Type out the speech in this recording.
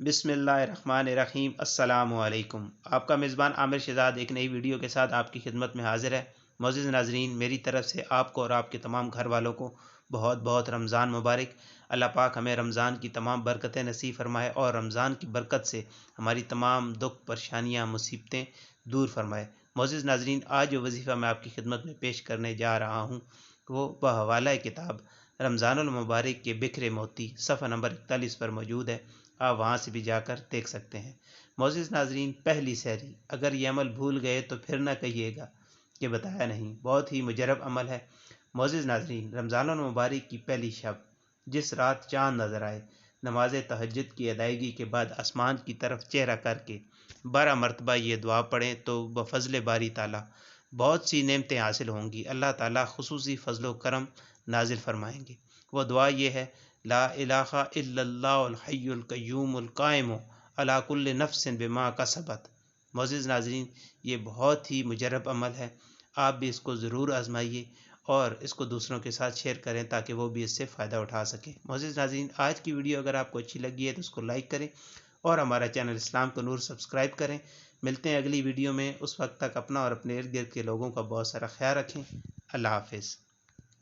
بسم اللہ الرحمن الرحیم۔ السلام علیکم۔ آپ کا میزبان عامر شہزاد ایک نئی ویڈیو کے ساتھ آپ کی خدمت میں حاضر ہے۔ معزز ناظرین، میری طرف سے آپ کو اور آپ کے تمام گھر والوں کو بہت بہت رمضان مبارک۔ اللہ پاک ہمیں رمضان کی تمام برکتیں نصیب فرمائے اور رمضان کی برکت سے ہماری تمام دکھ پریشانیاں مصیبتیں دور فرمائے۔ معزز ناظرین، آج جو وظیفہ میں آپ کی خدمت میں پیش کرنے جا رہا ہوں وہ بحوالہ کتاب رمضان المبارک کے بکھرے موتی صفحہ نمبر 41 پر موجود ہے۔ آپ وہاں سے بھی جا کر دیکھ سکتے ہیں۔ معزز ناظرین، پہلی سحری، اگر یہ عمل بھول گئے تو پھر نہ کہیے گا کہ بتایا نہیں، بہت ہی مجرب عمل ہے۔ معزز ناظرین، رمضان المبارک کی پہلی شب، جس رات چاند نظر آئے، نماز تہجد کی ادائیگی کے بعد آسمان کی طرف چہرہ کر کے 12 مرتبہ یہ دعا پڑھیں تو بفضل باری تعالیٰ بہت سی نعمتیں حاصل ہوں گی۔ اللہ تعالیٰ خصوصی فضل و کرم نازل فرمائیں گے۔ وہ دعا یہ ہے: لا الہ الا اللہ الحی القیوم القائم علی کل نفس بما کسبت۔ معزز ناظرین، یہ بہت ہی مجرب عمل ہے، آپ بھی اس کو ضرور آزمائیے اور اس کو دوسروں کے ساتھ شیئر کریں تاکہ وہ بھی اس سے فائدہ اٹھا سکیں۔ معزز ناظرین، آج کی ویڈیو اگر آپ کو اچھی لگی ہے تو اس کو لائک کریں اور ہمارا چینل اسلام کا نور سبسکرائب کریں۔ ملتے ہیں اگلی ویڈیو میں، اس وقت تک اپنا اور اپنے ارد گرد کے لوگوں کا بہت سارا خیال رکھیں۔ اللہ حافظ۔